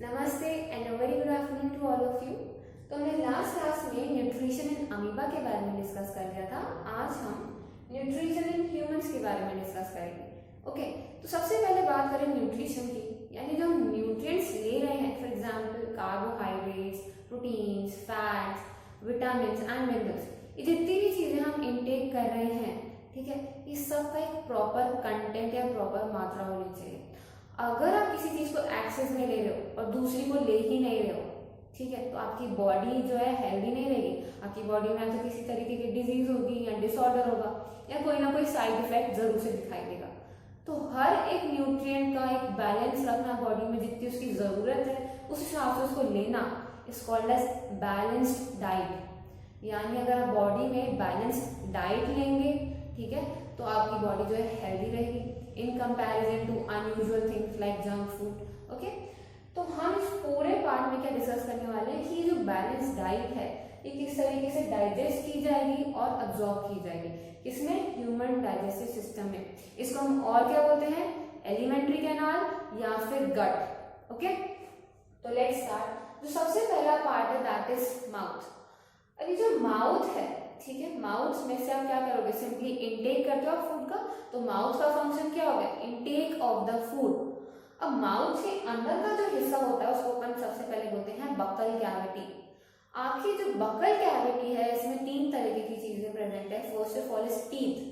नमस्ते and a very good afternoon to all of you. तो हमने लास्ट क्लास में न्यूट्रिशन इन अमीबा के बारे में डिस्कस कर लिया था। आज हम न्यूट्रिशन इन ह्यूमंस के बारे में डिस्कस करेंगे। ओके, तो सबसे पहले बात करें न्यूट्रिशन की, यानी जो हम न्यूट्रिएंट्स ले रहे हैं, for example carbohydrates, proteins, fats, vitamins and minerals, ये जितनी भी चीजें हम इनटेक कर रहे हैं, ठीक है, इस सब का एक प्रॉपर कंटेंट या प्रॉपर मात्रा होनी चाहिए। अगर आप किसी चीज को एक्सेस में ले रहे हो और दूसरी को ले ही नहीं रहे हो, ठीक है, तो आपकी बॉडी जो है हेल्दी नहीं रहेगी। आपकी बॉडी में तो किसी तरीके की डिजीज होगी या डिसऑर्डर होगा या कोई ना कोई साइड इफेक्ट जरूर से दिखाई देगा। तो हर एक न्यूट्रिएंट का एक बैलेंस रखना बॉडी में, जितनी उसकी जरूरत है उस हिसाब से उसको लेना, is called as balanced diet. यानी अगर आप बॉडी में बैलेंस्ड डाइट लेंगे, ठीक है, तो आपकी बॉडी जो है हेल्दी रहेगी in comparison to unusual things like junk food. Okay, तो हम इस पूरे पार्ट में क्या डिस्कस करने वाले हैं कि जो बैलेंस डाइट है ये किस तरीके से डाइजेस्ट की जाएगी और अब्सॉर्ब की जाएगी, किसमें, ह्यूमन डाइजेस्टिव सिस्टम में। इसको हम और क्या बोलते हैं, एलिमेंट्री कैनाल या फिर गट। ओके, तो लेट्स स्टार्ट। जो सबसे पहला पार्ट है दैट इज माउथ। अभी जो माउथ है, ठीक है, माउथ में से आप क्या करोगे, सिंपली इनटेक करते हो फूड का, तो माउथ का फंक्शन क्या होगा, इनटेक ऑफ द फूड। अब माउथ के अंदर का जो हिस्सा होता है उसको अपन सबसे पहले बोलते हैं बकल कैविटी। आपकी जो बकल कैविटी है इसमें तीन तरीके की चीजें प्रेजेंट है। First of all is teeth.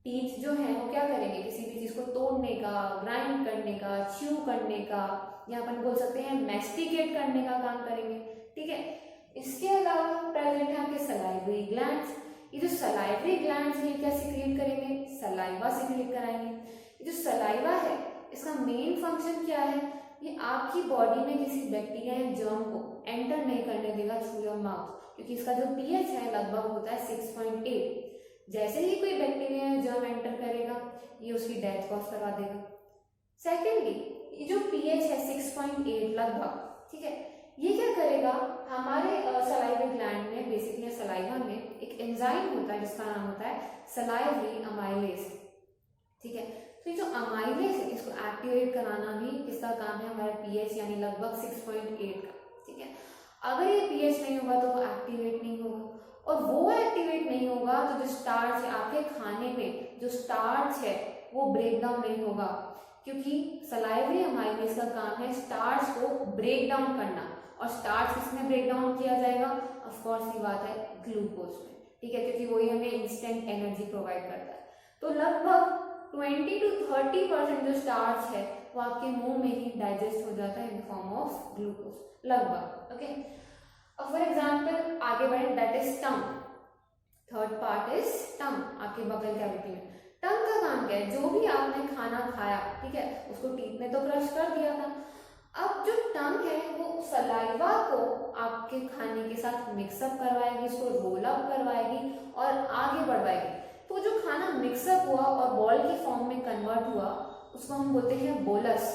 Teeth जो है वो क्या करेंगे, किसी भी चीज को तोड़ने का, ग्राइंड करने का, च्यू करने का, या अपन बोल सकते हैं मैस्टिकेट करने का काम करेंगे, ठीक है। इसके अलावा प्रेजेंट है आपके सलाइवरी ग्लैंड्स। ये जो सलाइवरी ग्लैंड्स है क्या सिक्रिएट करेंगे, सलाइवा सिक्रिएट कराएंगे। ये जो सलाइवा है इसका मेन फंक्शन क्या है, ये आपकी बॉडी में किसी बैक्टीरिया या जर्म को एंटर नहीं करने देगा थ्रू योर माउथ, क्योंकि इसका जो पीएच है लगभग होता है 6.8। जैसे ही कोई बैक्टीरिया या जर्म एंटर करेगा ये उसकी डेथ कॉज करवा देगा। सेकेंडली, ये जो पीएच है 6.8 लगभग, ठीक है, ये क्या करेगा, हमारे सलाइवरी ग्लैंड में, बेसिकली सलाइवा में एक एंजाइम होता है जिसका नाम होता है सलाइवरी अमाइलेज, ठीक है। तो ये जो अमाइलेज है इसको एक्टिवेट कराना भी इसका काम है हमारा पीएच यानी लगभग 6.8 का, ठीक है। अगर ये पीएच नहीं होगा तो वो एक्टिवेट नहीं होगा, और वो एक्टिवेट नहीं होगा तो जो स्टार्च है आपके खाने में, जो स्टार्च है वो ब्रेक डाउन नहीं होगा, क्योंकि सलाइवरी अमाइलेज का काम है स्टार्च को ब्रेक डाउन करना। और स्टार्च किसमें ब्रेक डाउन किया जाएगा, ऑफ कोर्स की बात है ग्लूकोज में, ठीक है, क्योंकि वही हमें इंस्टेंट एनर्जी प्रोवाइड करता है। तो लगभग 20 to 30% जो स्टार्च है वो आपके मुंह में ही डाइजेस्ट हो जाता है इन फॉर्म ऑफ ग्लूकोज लगभग। ओके, अब फॉर एग्जांपल आगे बढ़े, that is tongue. Third part is tongue, आपके बगल कैविटी में। टंग का काम क्या है, जो भी आपने खाना खाया, ठीक है, उसको टीथ में तो क्रश कर दिया था। अब जो टंग है वो सलाइवा को आपके खाने के साथ मिक्सअप करवाएगी, इसको रोल अप करवाएगी और आगे बढ़वाएगी। तो जो खाना मिक्सअप हुआ और बॉल की फॉर्म में कन्वर्ट हुआ उसको हम बोलते हैं बोलस,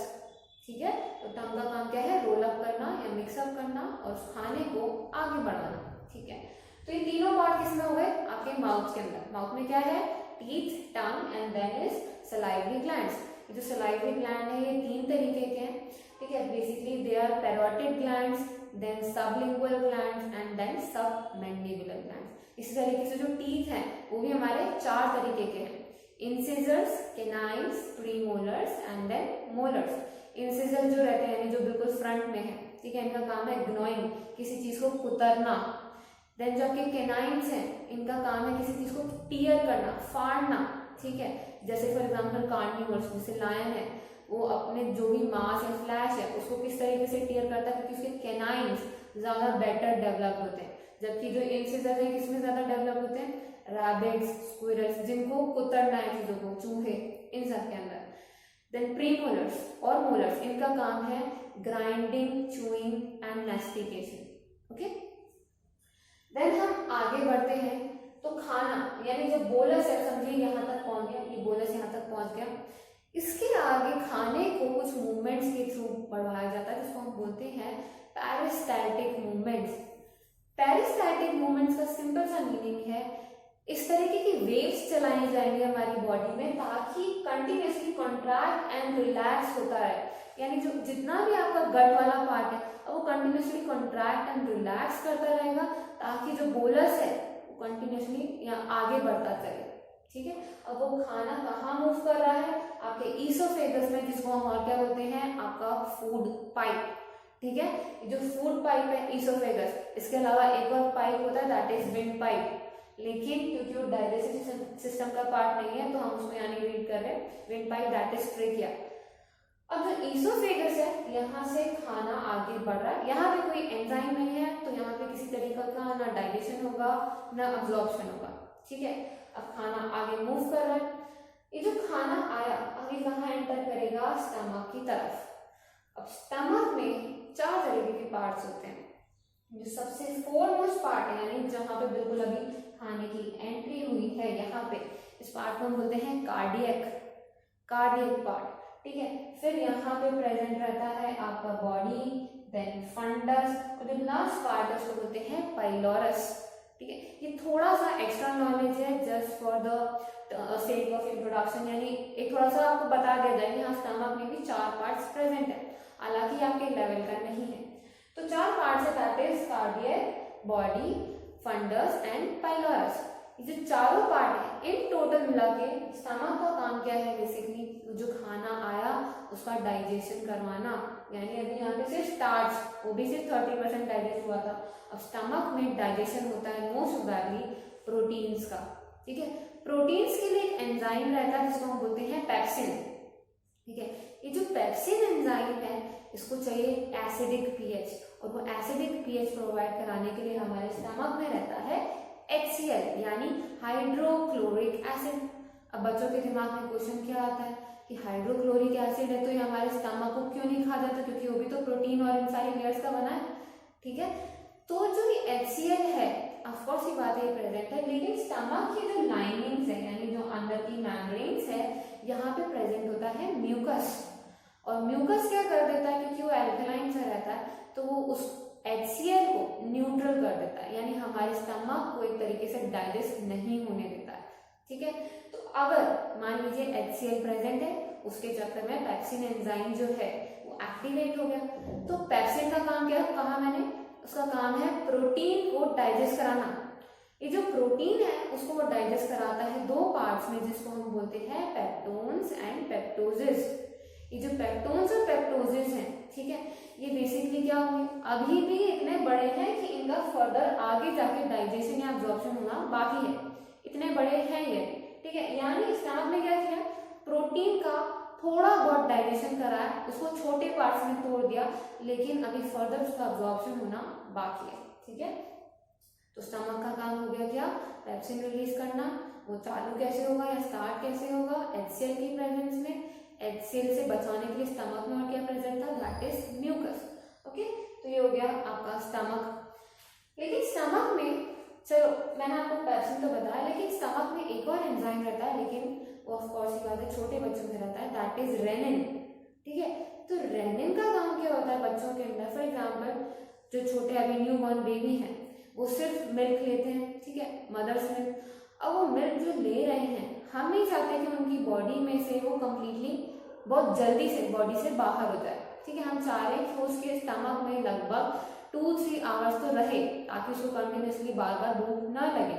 ठीक है। तो टंग का काम क्या है, रोल अप करना या मिक्सअप करना और उस खाने को आगे बढ़ाना, ठीक है। तो ये तीनों पार्ट किसमें हो गए, आपके माउथ के अंदर। माउथ में क्या है, teeth, tongue and then is salivary glands. जो सलाइवरी ग्लैंड है ये तीन तरीके के हैं, ठीक है। Basically they are parotid glands, then sublingual glands and then submandibular glands. इसी तरीके से जो टीथ हैं वो भी हमारे चार तरीके के हैं, incisors, canines, premolars and then molars. Incisor जो रहते हैं जो बिल्कुल फ्रंट में है, ठीक है, इनका काम है ग्नोइंग, किसी चीज को कुतरना। देन जो आपके केनाइन्स हैं इनका काम है किसी चीज को टीयर करना, फाड़ना, ठीक है। जैसे फॉर एग्जाम्पल कार्निवोर्स जैसे लायन है, वो अपने जो भी मांस या फ्लैश है उसको किस तरीके से टीयर करता है, क्योंकि उसके केनाइन्स ज्यादा बेटर डेवलप होते हैं। जबकि जो इंसिजर है किसमें ज्यादा डेवलप होते हैं, रैबिट्स, स्क्विरल्स, जिनको कुतरना है चीजों को, चूहे, इन सब के अंदर। देन प्रीमोलर्स और मोलर्स, इनका काम है grinding, chewing and mastication. Okay, then हम आगे बढ़ते हैं। तो खाना यानी जो बोलस है, समझिए यहाँ तक पहुंच गया, ये बोलस यहाँ तक पहुंच गया। इसके आगे खाने को कुछ मूवमेंट्स के थ्रू बढ़ाया जाता है जिसको हम बोलते हैं पेरिस्टैल्टिक मूवमेंट्स। पेरिस्टैल्टिक मूवमेंट्स का सिंपल सा मीनिंग है, इस तरीके की वेव्स चलाई जाएंगी हमारी बॉडी में ताकि कंटिन्यूअसली कॉन्ट्रैक्ट एंड रिलैक्स होता है। यानी जो जितना भी आपका गट वाला पार्ट है अब वो कंटिन्यूसली कॉन्ट्रैक्ट एंड रिलैक्स करता रहेगा ताकि जो बोलस है वो कंटिन्यूसली यहाँ आगे बढ़ता चले। ठीक है, अब वो खाना कहाँ मूव कर रहा है, आपके ईसोफेगस में, जिसको हम और क्या बोलते हैं, आपका फूड पाइप। ठीक है, जो फूड पाइप है ईसोफेगस, इसके अलावा एक और पाइप होता है दैट इज विंड पाइप, लेकिन क्योंकि वो डाइजेस्टिव सिस्टम का पार्ट नहीं है तो हम उसको यहाँ नहीं रीड कर रहे हैं। Wind pipe that is trachea. अब जो ईसोफेगस है यहाँ से खाना आगे बढ़ रहा है, यहाँ पे कोई एंजाइम नहीं है तो यहाँ पे किसी तरीके का ना डाइजेशन होगा ना अब्जॉर्प्शन होगा। ठीक है, अब खाना आगे मूव कर रहा है, ये जो खाना आया आगे कहाँ एंटर करेगा, स्टमक की तरफ। अब स्टमक में 4 तरीके के पार्ट्स होते हैं। जो सबसे फोरमोस्ट पार्ट है यानी जहाँ पे बिल्कुल अभी खाने की एंट्री हुई है, यहाँ पे इस पार्ट को हम बोलते हैं कार्डियक पार्ट। ठीक है, फिर यहाँ पे प्रेजेंट रहता है आपका बॉडी, देन फंडस, और जो लास्ट पार्ट है उसको बोलते हैं पाइलोरस। ठीक है, ये थोड़ा सा एक्स्ट्रा नॉलेज है just for the sake of introduction, यानी एक थोड़ा सा आपको बता दिया जाए कि हाँ स्टमक में भी 4 पार्ट्स प्रेजेंट है, हालांकि आपके लेवल का नहीं है। तो 4 पार्ट्स है that is cardiac, body, fundus and pylorus. ये जो चारों पार्ट है इन टोटल मिला के स्टमक का काम क्या है, बेसिकली जो खाना आया उसका डाइजेशन करवाना। यानी अभी यहाँ पे सिर्फ स्टार्च, वो भी सिर्फ 30% डाइजेस्ट हुआ था। अब स्टमक में डाइजेशन होता है मोस्ट प्रोबेबली प्रोटीन्स का। ठीक है, प्रोटीन्स के लिए एक एंजाइम रहता है जिसको हम बोलते हैं पेप्सिन। ठीक है, ये जो पेप्सिन एंजाइम है इसको चाहिए एसिडिक पीएच, और वो एसिडिक पीएच प्रोवाइड कराने के लिए हमारे स्टमक में रहता है HCl यानी हाइड्रोक्लोरिक एसिड। अब बच्चों के दिमाग में क्वेश्चन क्या आता है कि हाइड्रोक्लोरिक एसिड है तो ये हमारे स्टमक को क्यों नहीं खा जाता, क्योंकि वो भी तो प्रोटीन और इन सारी लेयर्स का बना है। ठीक है, तो जो ये HCl है ऑफ कोर्स ये बात है प्रेजेंट है, लेकिन स्टमक की जो लाइनिंग्स है यानी जो अंदर की मेम्ब्रेन्स है यहाँ पे प्रेजेंट होता है म्यूकस, और म्यूकस क्या कर देता है, क्योंकि वो एल्कलाइन सा रहता है तो वो उस HCl को न्यूट्रल कर देता है, यानी हमारे स्टमक को एक तरीके से डाइजेस्ट नहीं होने देता है। ठीक है, तो अगर मान लीजिए HCl प्रेजेंट है, उसके चक्कर में पेप्सिन एंजाइम जो है वो एक्टिवेट हो गया, तो पेप्सिन का काम क्या है, कहा मैंने, उसका काम है प्रोटीन को डाइजेस्ट कराना। ये जो प्रोटीन है उसको वो डाइजेस्ट कराता है 2 पार्ट्स में, जिसको हम बोलते हैं पेप्टोन्स एंड पेप्टोजेस। ये जो पेप्टोन्स और पेप्टोजेस हैं, ठीक है, ये बेसिकली क्या होंगे, अभी भी इतने बड़े हैं कि इनका फर्दर आगे जाके डाइजेशन या अब्जॉर्प्शन होना बाकी है, इतने बड़े हैं ये। ठीक है, यानी स्टमक में क्या किया, प्रोटीन का थोड़ा बहुत डाइजेशन कराया, उसको छोटे पार्ट्स में तोड़ दिया, लेकिन अभी फर्दर उसका अब्जॉर्प्शन होना बाकी है। ठीक है, तो स्टमक का काम हो गया क्या, पेप्सिन रिलीज करना। वो चालू कैसे होगा या स्टार्ट कैसे होगा, HCl की प्रेजेंस में। HCl से बचाने के लिए स्टमक में और क्या प्रेजेंट था, दैट इज म्यूकस। ओके, तो ये हो गया आपका स्टमक। लेकिन स्टमक में, चलो मैंने आपको पेप्सिन तो बताया, लेकिन स्टमक में एक और एंजाइम रहता है, लेकिन वो ऑफ कोर्स ये बात है छोटे बच्चों में रहता है, दैट इज रेनिन। ठीक है, तो रेनिन का काम क्या होता है बच्चों के अंदर, फॉर एग्जाम्पल जो छोटे अभी न्यू बॉर्न बेबी हैं वो सिर्फ मिल्क लेते हैं, ठीक है, मदर्स मिल्क। अब वो मिल्क जो ले रहे हैं, हम नहीं चाहते कि उनकी बॉडी में से वो कंप्लीटली बहुत जल्दी से बॉडी से बाहर हो जाए। ठीक है, हम चाह रहे हैं कि उसके स्टमक में लगभग 2-3 आवर्स तो रहे, ताकि उसको कंटिन्यूसली बार बार भूख ना लगे।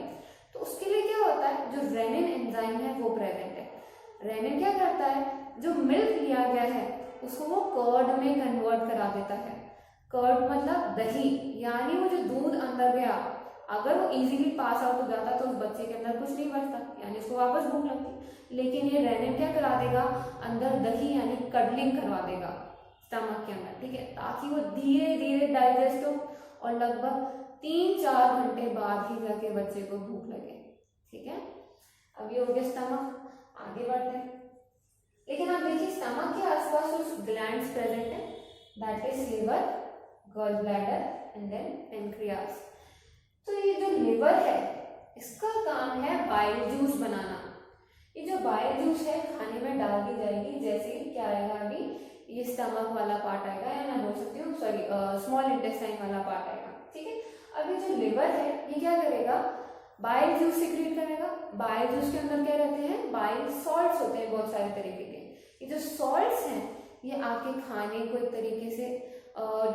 तो उसके लिए क्या होता है, जो रेनिन एंजाइम है वो प्रेजेंट है। रेनिन क्या करता है, जो मिल्क लिया गया है उसको वो कर्ड में कन्वर्ट करा देता है। कर्ड मतलब दही, यानी वो जो दूध अंदर गया अगर वो इजीली पास आउट हो जाता तो उस बच्चे के अंदर कुछ नहीं बचता, यानी उसको वापस भूख लगती। लेकिन ये रेनिन क्या करा देगा, अंदर दही यानी कडलिंग करवा देगा स्टमक के अंदर। ठीक है, ताकि वो धीरे धीरे डाइजेस्ट हो और लगभग 3-4 घंटे बाद ही जाके बच्चे को भूख लगे। ठीक है, अब ये हो गया स्टमक। आगे बढ़ते हैं, लेकिन आप देखिए स्टमक के आसपास कुछ ग्लैंड्स प्रेजेंट है, that is liver, gall bladder and then pancreas. तो ये जो लिवर है इसका काम है बाइल जूस बनाना। ये जो बाइल जूस है खाने में डाल दी जाएगी, जैसे क्या आएगा, अभी ये स्टमक वाला पार्ट आएगा, या मैं बोल सकती हूँ सॉरी स्मॉल इंटेस्टाइन वाला पार्ट आएगा। ठीक है, अब ये जो लिवर है ये क्या करेगा, बाइल जूस सिक्रीट करेगा। बाइल जूस के अंदर क्या रहते हैं, बाइल सॉल्ट्स होते हैं बहुत सारे तरीके के। ये जो सॉल्ट्स हैं ये आपके खाने को एक तरीके से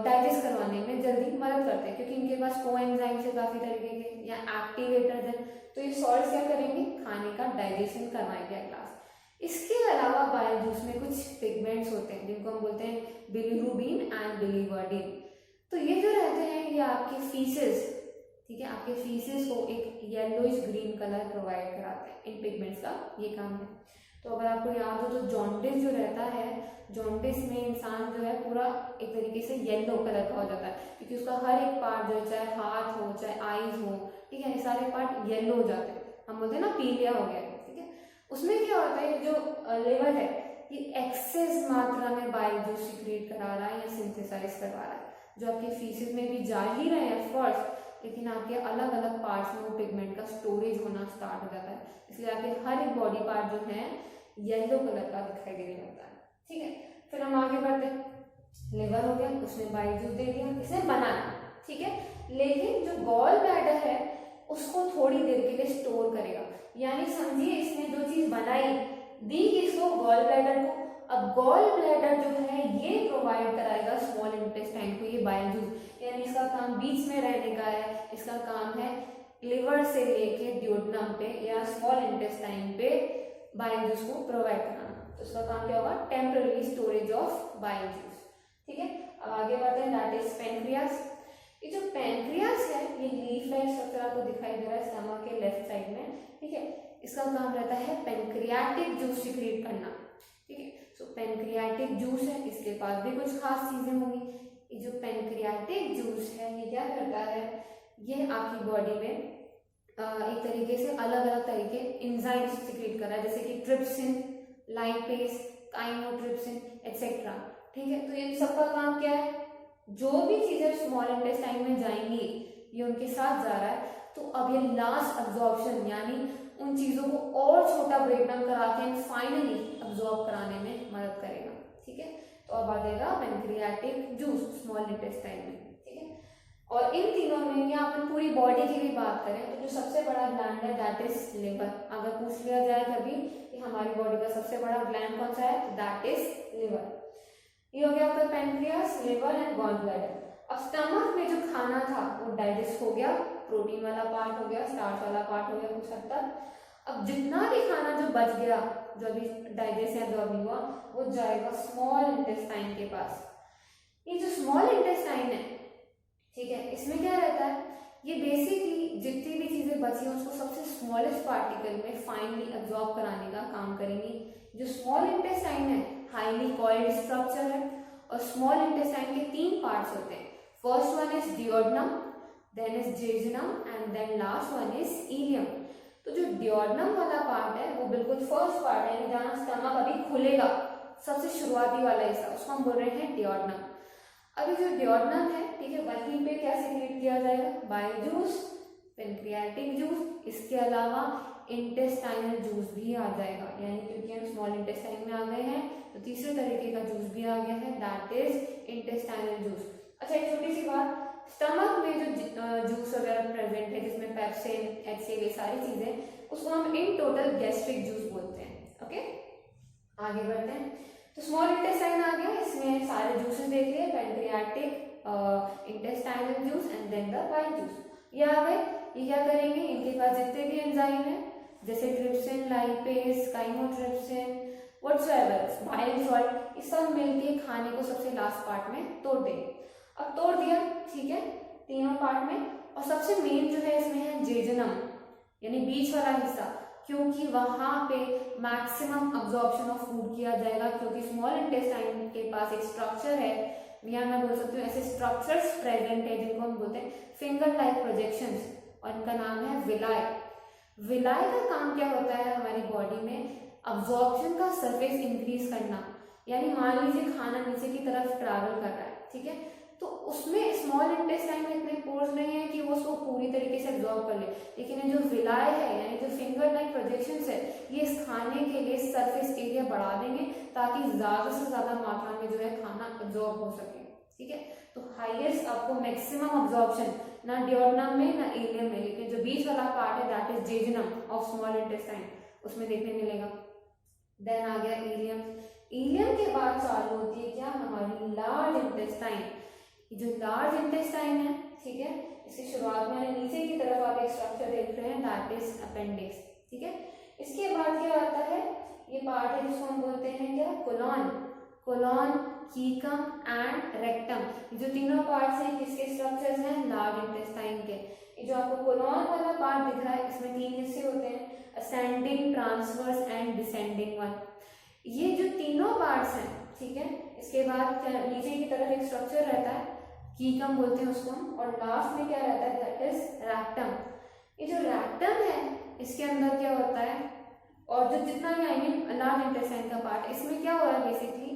डाइजेस्ट करवाने में जल्दी मदद करते हैं, क्योंकि इनके पास कोएंजाइम्स है काफी तरीके के या एक्टिवेटर्स हैं। तो ये सॉल्ट्स क्या करेंगे, खाने का डाइजेशन करवाएंगे एट लास्ट। इसके अलावा बाइल जूस में कुछ पिगमेंट्स होते हैं जिनको हम बोलते हैं बिलीरुबिन एंड बिलीवर्डिन। तो ये जो रहते हैं ये आपके फीसेस, ठीक है, आपके फीसेस को एक येलोइश ग्रीन कलर प्रोवाइड कराते हैं। इन पिगमेंट्स का ये काम है। तो अगर आपको याद हो तो जॉन्डिस जो रहता है, जॉन्डिस में इंसान जो है पूरा एक तरीके से येलो कलर का हो जाता है, क्योंकि उसका हर एक पार्ट जो है, चाहे हाथ हो चाहे आईज हो, ठीक है, सारे पार्ट येलो हो जाते हैं। हम बोलते हैं ना पीलिया हो गया, ठीक है। उसमें क्या होता है, जो लिवर है ये एक्सेस मात्रा में बाइल जूस सिक्रीट करा रहा है या सिंथेसाइज करवा रहा है, जो आपके फीसेस में भी जा ही रहे हैं ऑफकोर्स, लेकिन आपके अलग अलग पार्ट्स में वो पिगमेंट का स्टोरेज होना स्टार्ट हो जाता है। इसलिए आपके हर एक बॉडी पार्ट जो है येलो कलर का दिखाई देने लगता है, ठीक है। फिर हम आगे बढ़ते हैं। लिवर हो गया, उसने बाइल जूस दे दिया, इसे बनाया, ठीक है, लेकिन जो गॉल ब्लैडर है उसको थोड़ी देर के लिए स्टोर करेगा। यानी समझिए इसने जो चीज बनाई दी किसको, गॉल ब्लैडर को। अब गॉल ब्लैडर जो है ये प्रोवाइड कराएगा स्मॉल इंटेस्टाइन को ये बाइल जूस, यानी इसका काम बीच में रहने का है। इसका काम है लिवर से लेके ड्यूोडेनम पे या स्मॉल इंटेस्टाइन पे बाइल जूस को प्रोवाइड कराना। तो इसका काम क्या होगा, temporary storage of bile juice, ठीक है। अब आगे बढ़ते हैं, दैट इज पेनक्रियास। ये जो पेनक्रियास है ये लीफ लाइक स्ट्रक्चर आपको दिखाई दे रहा है स्टमक के लेफ्ट साइड में, ठीक है। इसका काम रहता है पेनक्रियाटिक जूस सिक्रीट करना, ठीक है। सो पेनक्रियाटिक जूस है, इसके पास भी कुछ खास चीजें होंगी। ये जो पेनक्रियाटिक जूस है ये क्या करता है, ये आपकी बॉडी में एक तरीके से अलग अलग तरीके एंजाइम्स सिक्रीट कर रहा है, जैसे कि ट्रिप्सिन, लाइपेज, काइमोट्रिप्सिन एक्सेट्रा, ठीक है। तो इन सबका काम क्या है, जो भी चीजें स्मॉल इंटेस्टाइन में जाएंगी ये उनके साथ जा रहा है। तो अब ये लास्ट अब्जॉर्प्शन यानी उन चीजों को और छोटा ब्रेकडाउन करा के फाइनली अब्जॉर्ब कराने में मदद करेगा, ठीक है। तो अब आ जाएगा पेनक्रियाटिक जूस स्मॉल इंटेस्टाइन में, ठीक है। और इन तीनों में या अपन पूरी बॉडी की भी बात करें तो जो सबसे बड़ा ग्लैंड है दैट इज लिवर। अगर पूछ लिया जाए कभी कि हमारी बॉडी का सबसे बड़ा ग्लैंड कौन सा है, दैट इज लिवर। ये हो गया आपका pancreas, liver and gall bladder. अब स्टमक में जो खाना था वो डाइजेस्ट हो गया, प्रोटीन वाला पार्ट हो गया, स्टार्च वाला पार्ट हो गया कुछ हद तक। अब जितना भी खाना जो बच गया, जो अभी डाइजेस्ट या अब्जॉर्ब नहीं हुआ, वो जाएगा स्मॉल इंटेस्टाइन के पास। ये जो स्मॉल इंटेस्टाइन है, ठीक है, इसमें क्या रहता है, ये बेसिकली जितनी भी चीजें बची हैं उसको सबसे स्मॉलेस्ट पार्टिकल में फाइनली अब्जॉर्ब कराने का काम करेंगी। जो स्मॉल इंटेस्टाइन है हाईली कॉइल्ड स्ट्रक्चर है और स्मॉल इंटेस्टाइन के 3 पार्ट्स होते हैं। First one is duodenum, then is jejunum and then last one is ileum. तो जो डियोडेनम वाला पार्ट है वो बिल्कुल फर्स्ट पार्ट है, जहाँ स्टमक अभी खुलेगा, सबसे शुरुआती वाला हिस्सा, उसको हम बोल रहे हैं डियोडेनम। अभी जो डियोडेनम है, ठीक है, वहीं पे क्या सिक्रीट किया जाएगा, बाइल जूस, पेनक्रियाटिक जूस, इसके अलावा इंटेस्टाइनल जूस भी आ जाएगा। यानी क्योंकि हम स्मॉल इंटेस्टाइन में आ गए हैं तो तीसरे तरीके का जूस भी आ गया है, दैट इज इंटेस्टाइनल जूस। अच्छा एक छोटी सी बात, स्टमक में जो जूस वगैरह प्रेजेंट है जिसमें पेप्सिन, HCl ये सारी चीजें, उसको हम इन टोटल गैस्ट्रिक जूस बोलते हैं। ओके आगे बढ़ते हैं। तो स्मॉल इंटेस्टाइन आ गया, इसमें सारे जूसेस देख लिए, pancreatic, intestinal juice and then the bile juice. ये आ गए, ये क्या करेंगे, इनके पास जितने भी एंजाइम है जैसे trypsin, lipase, chymotrypsin, whatsoever, bile salt, ये सब मिलके खाने को सबसे लास्ट पार्ट में तोड़ देंगे। अब तोड़ दिया, ठीक है, तीनों पार्ट में। और सबसे मेन जो है इसमें है जेजुनम, यानी बीच वाला हिस्सा, क्योंकि वहां पे मैक्सिमम अब्जॉर्प्शन ऑफ फूड किया जाएगा, क्योंकि स्मॉल इंटेस्टाइन के पास एक स्ट्रक्चर है, यहाँ मैं बोल सकती हूँ ऐसे स्ट्रक्चर्स प्रेजेंट है जिनको हम बोलते हैं फिंगर लाइक प्रोजेक्शंस, और इनका नाम है विलाय। विलाय का काम क्या होता है हमारी बॉडी में, अब्जॉर्प्शन का सरफेस इंक्रीज करना। यानी मान लीजिए खाना नीचे की तरफ ट्रैवल कर रहा है, ठीक है, तो उसमें स्मॉल इंटेस्टाइन में इतने पोर्स नहीं है कि वो उसको पूरी तरीके से एब्जॉर्ब कर ले, लेकिन ये जो विलाय है यानी जो फिंगर लाइक प्रोजेक्शंस है, ये इस खाने के लिए सरफेस एरिया बढ़ा देंगे ताकि ज्यादा से ज्यादा मात्रा में जो है खाना एब्जॉर्ब हो सके, ठीक है। तो हाईएस्ट आपको मैक्सिमम अब्जॉर्प्शन ना डियोडेनम में ना इलियम में, लेकिन जो बीच वाला पार्ट है that is jejunum of small intestine, उसमें देखने मिलेगा। देन आ गया इलियम। इलियम के बाद चालू होती है क्या, हमारी लार्ज इंटेस्टाइन। जो लार्ज इंटेस्टाइन है, ठीक है, इसकी शुरुआत में नीचे की तरफ आप एक स्ट्रक्चर देख रहे हैं, दैट इज अपेंडिक्स, ठीक है। इसके बाद क्या आता है, ये पार्ट है जिसको हम बोलते हैं क्या, कोलॉन। कोलॉन, कीकम एंड रेक्टम, जो तीनों पार्ट्स हैं किसके स्ट्रक्चर्स हैं, लार्ज इंटेस्टाइन के। ये जो आपको कोलॉन वाला पार्ट दिख रहा है, इसमें 3 हिस्से होते हैं, ascending, transverse and descending one. ये जो तीनों पार्ट्स हैं, ठीक है, इसके बाद नीचे की तरफ एक स्ट्रक्चर रहता है, कीकम बोलते हैं उसको हम, और लास्ट में क्या रहता है, दैट इज रैक्टम। ये जो रैक्टम है, इसके अंदर क्या होता है, और जो जितना भी आई मीन लार्ज इंटेस्टाइन का पार्ट, इसमें क्या हो रहा है, बेसिकली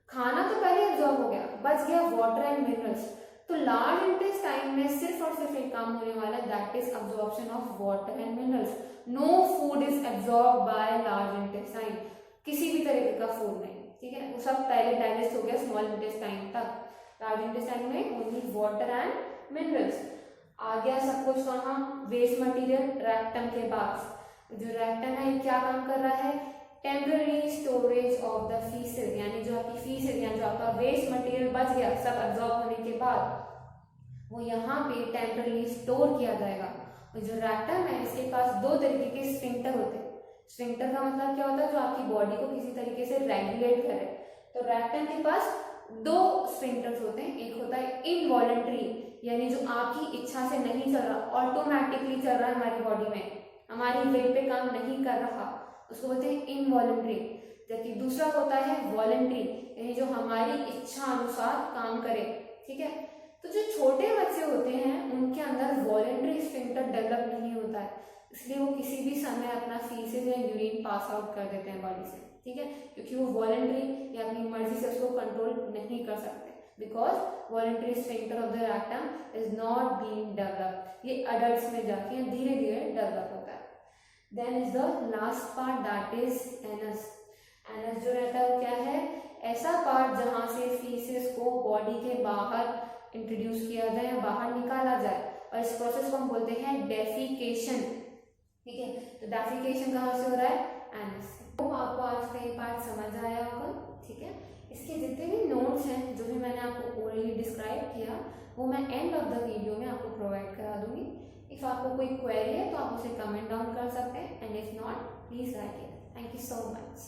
खाना तो पहले एब्जॉर्ब हो गया, बच गया वाटर एंड मिनरल्स। तो लार्ज इंटेस्टाइन में सिर्फ और सिर्फ एक काम होने वाला है, that is absorption of water and minerals. No food is absorb by large intestine, किसी भी तरीके का फूड नहीं, ठीक है, वो सब पहले डाइजेस्ट हो गया स्मॉल इंटेस्टाइन तक। लार्ज इंटेस्टाइन में ओनली वाटर एंड मिनरल्स। आ गया सब कुछ कहाँ, वेस्ट मटेरियल रैक्टम के पास। जो रैक्टम है क्या काम कर रहा है, temporary storage of the faeces, यानी जो आपकी फीसेस या जो आपका वेस्ट मटेरियल बच गया सब एब्जॉर्ब होने के बाद, वो यहाँ पे टेम्पररी स्टोर किया जाएगा। और जो रैक्टम है, इसके पास 2 तरीके के स्फिंक्टर होते हैं। स्फिंक्टर का मतलब क्या होता है, जो आपकी बॉडी को किसी तरीके से रेगुलेट करे। तो रैक्टम के पास 2 स्फिंक्टर्स होते हैं, एक होता है इनवॉलंटरी, यानी जो आपकी इच्छा से नहीं चल रहा, ऑटोमेटिकली चल रहा है हमारी बॉडी में, हमारी विल पे काम नहीं कर रहा, उसको बोलते हैं इनवॉलंटरी। जबकि दूसरा होता है वॉलंटरी, यानी जो हमारी इच्छा अनुसार काम करे, ठीक है। तो जो छोटे बच्चे होते हैं उनके अंदर वॉलंटरी स्फिंक्टर डेवलप नहीं होता है, इसलिए वो किसी भी समय अपना फीसेस या यूरिन पास आउट कर देते हैं बॉडी से, ठीक है, क्योंकि वो वॉलंटरी या अपनी मर्जी से उसको कंट्रोल नहीं कर सकते, because voluntary sphincter of the rectum is not being developed. ये अडल्ट्स में जाके धीरे धीरे डेवलप होता है। Then is the last part, that is anus. Anus जो रहता है वो क्या है, ऐसा पार्ट जहां से फीसेस को बॉडी के बाहर इंट्रोड्यूस किया जाए या बाहर निकाला जाए, और इस प्रोसेस को हम बोलते हैं डेफिकेशन, ठीक है। तो डेफिकेशन कहाँ से हो रहा है, एनस से। तो आपको आज का ये पार्ट समझ आया होगा, ठीक है। इसके जितने भी नोट्स हैं जो भी मैंने आपको ओरली डिस्क्राइब किया, वो मैं एंड ऑफ द वीडियो में आपको प्रोवाइड करा दूंगी। इफ आपको कोई क्वेरी है तो आप उसे कमेंट डाउन कर सकते हैं, and if not please right it. Thank you so much.